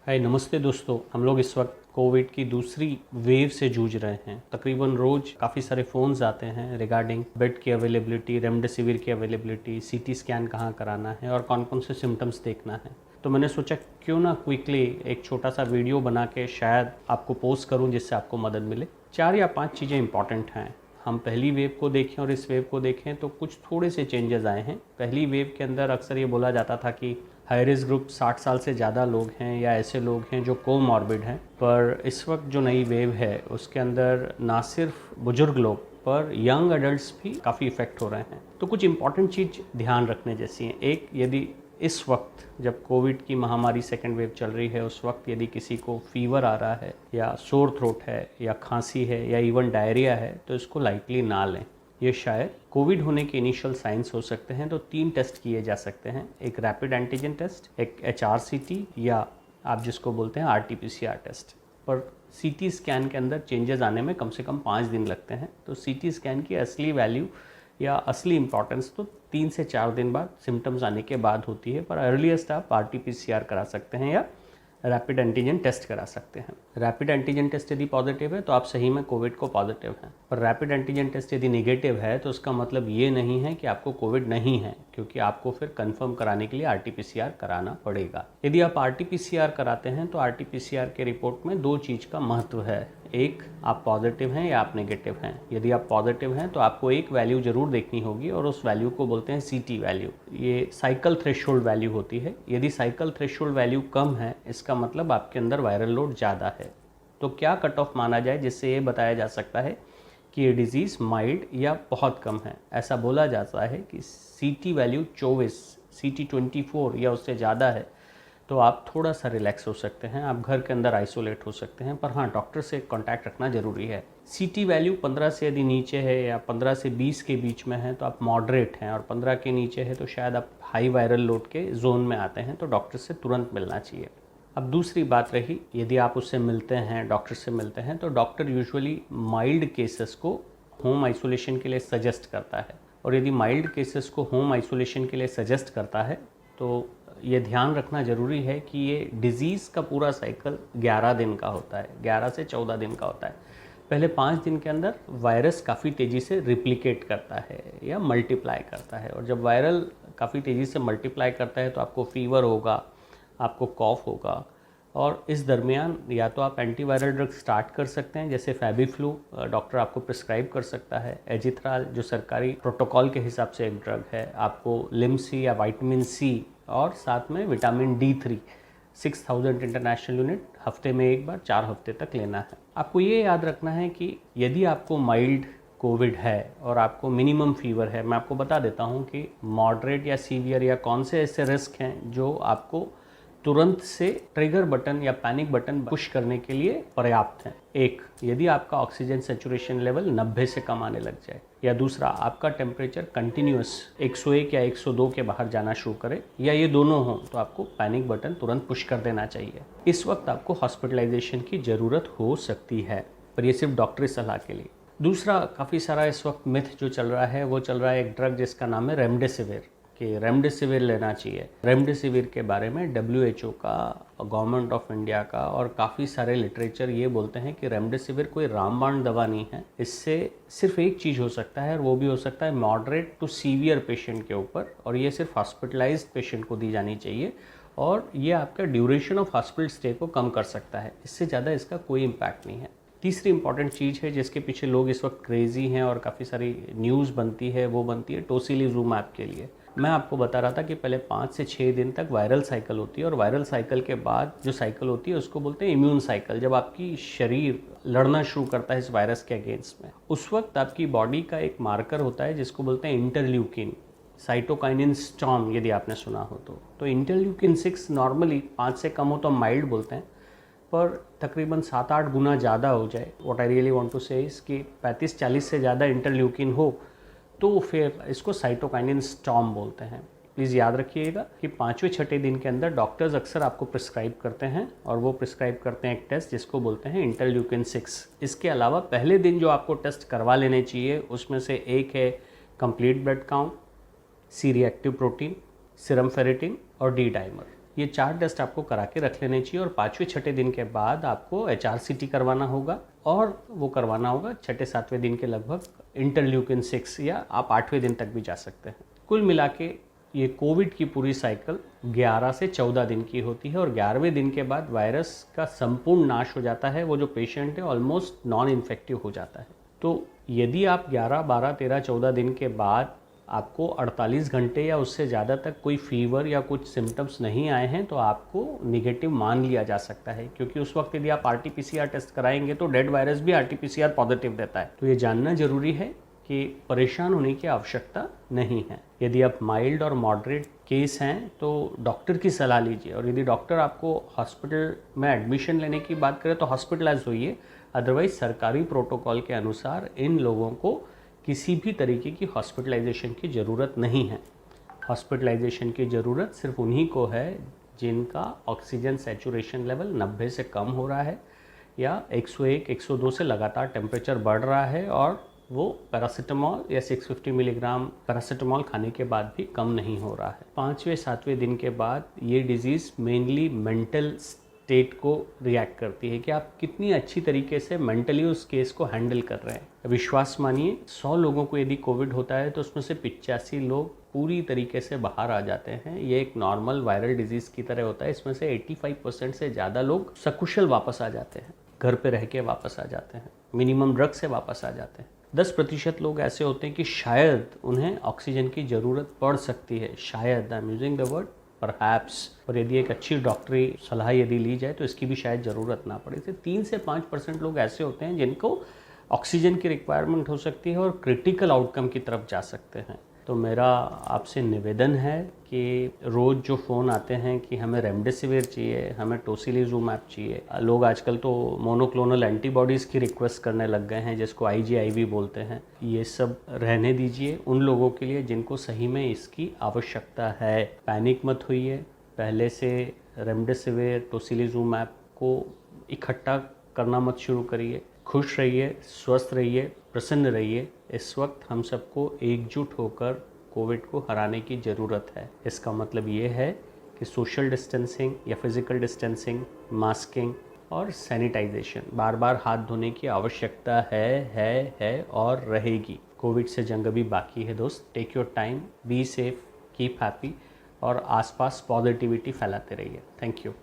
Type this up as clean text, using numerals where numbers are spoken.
हाय नमस्ते दोस्तों। हम लोग इस वक्त कोविड की दूसरी वेव से जूझ रहे हैं। तकरीबन रोज़ काफ़ी सारे फ़ोन्स आते हैं रिगार्डिंग बेड की अवेलेबिलिटी, रेमडेसिविर की अवेलेबिलिटी, सीटी स्कैन कहाँ कराना है और कौन कौन से सिम्टम्स देखना है। तो मैंने सोचा क्यों ना क्विकली एक छोटा सा वीडियो बना के शायद आपको पोस्ट करूं जिससे आपको मदद मिले। 4 या 5 चीज़ें इंपॉर्टेंट हैं। हम पहली वेव को देखें और इस वेव को देखें तो कुछ थोड़े से चेंजेस आए हैं। पहली वेव के अंदर अक्सर ये बोला जाता था कि हाई रिस्क ग्रुप 60 साल से ज़्यादा लोग हैं या ऐसे लोग हैं जो कोमॉर्बिड हैं, पर इस वक्त जो नई वेव है उसके अंदर ना सिर्फ बुजुर्ग लोग पर यंग एडल्ट्स भी काफ़ी इफ़ेक्ट हो रहे हैं। तो कुछ इंपॉर्टेंट चीज़ ध्यान रखने जैसी हैं। एक, यदि इस वक्त जब कोविड की महामारी सेकेंड वेव चल रही है उस वक्त यदि किसी को फीवर आ रहा है या सोर थ्रोट है या खांसी है या इवन डायरिया है तो इसको लाइटली ना लें। ये शायद कोविड होने के इनिशियल साइंस हो सकते हैं। तो 3 टेस्ट किए जा सकते हैं, एक रैपिड एंटीजन टेस्ट, एक HRCT या आप जिसको बोलते हैं RT-PCR टेस्ट। पर CT स्कैन के अंदर चेंजेस आने में कम से कम 5 दिन लगते हैं। तो CT स्कैन की असली वैल्यू या असली इंपॉर्टेंस तो 3 से 4 दिन बाद सिम्टम्स आने के बाद होती है। पर अर्लीस्ट आप RT-PCR करा सकते हैं या रैपिड एंटीजन टेस्ट करा सकते हैं। रैपिड एंटीजन टेस्ट यदि पॉजिटिव है तो आप सही में कोविड को पॉजिटिव हैं, पर रैपिड एंटीजन टेस्ट यदि नेगेटिव है तो उसका मतलब ये नहीं है कि आपको कोविड नहीं है, क्योंकि आपको फिर कंफर्म कराने के लिए RT-PCR कराना पड़ेगा। यदि आप RT-PCR कराते हैं तो RT-PCR के रिपोर्ट में 2 चीज़ का महत्व है। एक, आप पॉजिटिव हैं या आप नेगेटिव हैं। यदि आप पॉजिटिव हैं तो आपको एक वैल्यू ज़रूर देखनी होगी और उस वैल्यू को बोलते हैं CT वैल्यू। ये साइकिल थ्रेशोल्ड वैल्यू होती है। यदि साइकिल थ्रेशोल्ड वैल्यू कम है इसका मतलब आपके अंदर वायरल लोड ज़्यादा है। तो क्या कट ऑफ माना जाए जिससे ये बताया जा सकता है कि ये डिज़ीज़ माइल्ड या बहुत कम है। ऐसा बोला जाता है कि CT वैल्यू 24, CT 24 या उससे ज़्यादा है तो आप थोड़ा सा रिलैक्स हो सकते हैं, आप घर के अंदर आइसोलेट हो सकते हैं। पर हाँ, डॉक्टर से कांटेक्ट रखना ज़रूरी है। CT वैल्यू 15 से यदि नीचे है या 15 से 20 के बीच में है तो आप मॉडरेट हैं, और 15 के नीचे है तो शायद आप हाई वायरल लोड के जोन में आते हैं, तो डॉक्टर से तुरंत मिलना चाहिए। अब दूसरी बात रही, यदि आप उससे मिलते हैं, डॉक्टर से मिलते हैं, तो डॉक्टर यूजुअली माइल्ड केसेस को होम आइसोलेशन के लिए सजेस्ट करता है। और यदि माइल्ड केसेस को होम आइसोलेशन के लिए सजेस्ट करता है तो ये ध्यान रखना ज़रूरी है कि ये डिज़ीज़ का पूरा साइकिल 11 दिन का होता है, 11 से 14 दिन का होता है। पहले 5 दिन के अंदर वायरस काफ़ी तेज़ी से रिप्लिकेट करता है या मल्टीप्लाई करता है, और जब वायरल काफ़ी तेज़ी से मल्टीप्लाई करता है तो आपको फीवर होगा, आपको कॉफ होगा, और इस दरमियान या तो आप एंटीवायरल ड्रग स्टार्ट कर सकते हैं, जैसे फैबीफ्लू डॉक्टर आपको प्रिस्क्राइब कर सकता है, एजिथ्राल जो सरकारी प्रोटोकॉल के हिसाब से एक ड्रग है, आपको लिम्सी या विटामिन C और साथ में विटामिन D3 6000 इंटरनेशनल यूनिट हफ्ते में एक बार 4 हफ्ते तक लेना है। आपको ये याद रखना है कि यदि आपको माइल्ड कोविड है और आपको मिनिमम फीवर है, मैं आपको बता देता हूँ कि मॉडरेट या सीवियर या कौन से ऐसे रिस्क हैं जो आपको तुरंत से ट्रिगर बटन या पैनिक बटन पुश करने के लिए पर्याप्त हैं। एक, यदि आपका ऑक्सीजन सैचुरेशन लेवल 90 से कम आने लग जाए, या दूसरा आपका टेम्परेचर कंटिन्यूस 101 या 102 के बाहर जाना शुरू करे, या ये दोनों हों तो आपको पैनिक बटन तुरंत पुश कर देना चाहिए। इस वक्त आपको हॉस्पिटलाइजेशन की ज़रूरत हो सकती है, पर ये सिर्फ डॉक्टरी सलाह के लिए। दूसरा, काफ़ी सारा इस वक्त मिथ जो चल रहा है वो चल रहा है एक ड्रग जिसका नाम है रेमडेसिविर, कि रेमडेसिविर लेना चाहिए। रेमडेसिविर के बारे में WHO का, गवर्नमेंट ऑफ इंडिया का और काफ़ी सारे लिटरेचर ये बोलते हैं कि रेमडेसिविर कोई रामबाण दवा नहीं है। इससे सिर्फ एक चीज़ हो सकता है और वो भी हो सकता है मॉडरेट टू सीवियर पेशेंट के ऊपर, और ये सिर्फ हॉस्पिटलाइज्ड पेशेंट को दी जानी चाहिए, और ये आपका ड्यूरेशन ऑफ हॉस्पिटल स्टे को कम कर सकता है। इससे ज़्यादा इसका कोई इम्पैक्ट नहीं है। तीसरी इंपॉर्टेंट चीज़ है जिसके पीछे लोग इस वक्त क्रेजी हैं और काफ़ी सारी न्यूज़ बनती है, वो बनती है टोसिलिजुमैब के लिए। मैं आपको बता रहा था कि पहले 5 से 6 दिन तक वायरल साइकिल होती है, और वायरल साइकिल के बाद जो साइकिल होती है उसको बोलते हैं इम्यून साइकिल। जब आपकी शरीर लड़ना शुरू करता है इस वायरस के अगेंस्ट में, उस वक्त आपकी बॉडी का एक मार्कर होता है जिसको बोलते हैं इंटरल्यूकिन, साइटोकाइनिन स्टॉर्म, यदि आपने सुना हो तो इंटरल्यूकिन 6 नॉर्मली 5 से कम हो तो माइल्ड बोलते हैं, पर तकरीबन 7-8 गुना ज़्यादा हो जाए, what I really want to say is कि 35-40 से ज़्यादा इंटरल्यूकिन हो तो फिर इसको साइटोकाइनिन स्टॉर्म बोलते हैं। प्लीज़ याद रखिएगा कि 5वें-6ठे दिन के अंदर डॉक्टर्स अक्सर आपको प्रिस्क्राइब करते हैं, और वो प्रिस्क्राइब करते हैं एक टेस्ट जिसको बोलते हैं इंटरल्यूकिन 6। इसके अलावा पहले दिन जो आपको टेस्ट करवा लेने चाहिए उसमें से एक है complete blood count, C reactive protein, serum ferritin और D डाइमर। ये 4 टेस्ट आपको करा के रख लेने चाहिए और 5वें 6ठे दिन के बाद आपको HRCT करवाना होगा और वो करवाना होगा 6ठे 7वें दिन के लगभग इंटरल्यूकिन 6 या आप 8वें दिन तक भी जा सकते हैं। कुल मिला के ये कोविड की पूरी साइकिल 11 से 14 दिन की होती है और 11वें दिन के बाद वायरस का संपूर्ण नाश हो जाता है। वो जो पेशेंट है ऑलमोस्ट नॉन इन्फेक्टिव हो जाता है। तो यदि आप 11, 12, 13, 14 दिन के बाद आपको 48 घंटे या उससे ज़्यादा तक कोई फीवर या कुछ सिम्टम्स नहीं आए हैं तो आपको निगेटिव मान लिया जा सकता है, क्योंकि उस वक्त यदि आप RT-PCR टेस्ट कराएंगे तो डेड वायरस भी RT-PCR पॉजिटिव देता है। तो ये जानना जरूरी है कि परेशान होने की आवश्यकता नहीं है। यदि आप माइल्ड और मॉडरेट केस हैं तो डॉक्टर की सलाह लीजिए और यदि डॉक्टर आपको हॉस्पिटल में एडमिशन लेने की बात करें तो हॉस्पिटलाइज होइए। अदरवाइज सरकारी प्रोटोकॉल के अनुसार इन लोगों को किसी भी तरीके की हॉस्पिटलाइजेशन की ज़रूरत नहीं है। हॉस्पिटलाइजेशन की ज़रूरत सिर्फ उन्हीं को है जिनका ऑक्सीजन सैचुरेशन लेवल 90 से कम हो रहा है या 101, 102 से लगातार टेम्परेचर बढ़ रहा है और वो पैरासीटामॉल या 650 मिलीग्राम पैरासीटामॉल खाने के बाद भी कम नहीं हो रहा है। 5वें 7वें दिन के बाद ये डिज़ीज़ मेनली मेंटल स्टेट को रिएक्ट करती है कि आप कितनी अच्छी तरीके से मेंटली उस केस को हैंडल कर रहे हैं। विश्वास मानिए 100 लोगों को यदि कोविड होता है तो उसमें से 85 लोग पूरी तरीके से बाहर आ जाते हैं। ये एक नॉर्मल वायरल डिजीज़ की तरह होता है। इसमें से 85% से ज़्यादा लोग सकुशल वापस आ जाते हैं, घर पे रह के वापस आ जाते हैं, मिनिमम ड्रग से वापस आ जाते हैं। 10% लोग ऐसे होते हैं कि शायद उन्हें ऑक्सीजन की ज़रूरत पड़ सकती है, शायद, I am using the word perhaps, और यदि एक अच्छी डॉक्टरी सलाह यदि ली जाए तो इसकी भी शायद ज़रूरत ना पड़े। तो 3 से 5% लोग ऐसे होते हैं जिनको ऑक्सीजन की रिक्वायरमेंट हो सकती है और क्रिटिकल आउटकम की तरफ जा सकते हैं। तो मेरा आपसे निवेदन है कि रोज़ जो फ़ोन आते हैं कि हमें रेमडेसिविर चाहिए, हमें टोसिलिजुमैब चाहिए, लोग आजकल तो मोनोक्लोनल एंटीबॉडीज़ की रिक्वेस्ट करने लग गए हैं जिसको IgIV बोलते हैं। ये सब रहने दीजिए उन लोगों के लिए जिनको सही में इसकी आवश्यकता है। पैनिक मत होइए, पहले से रेमडेसिविर टोसिलिजुमैब को इकट्ठा करना मत शुरू करिए। खुश रहिए, स्वस्थ रहिए, प्रसन्न रहिए। इस वक्त हम सबको एकजुट होकर कोविड को हराने की ज़रूरत है। इसका मतलब ये है कि सोशल डिस्टेंसिंग या फिज़िकल डिस्टेंसिंग, मास्किंग और सैनिटाइजेशन, बार बार हाथ धोने की आवश्यकता है और रहेगी। कोविड से जंग अभी बाकी है दोस्त। Take your time, be safe, keep happy और आसपास पॉजिटिविटी फैलाते रहिए। Thank you.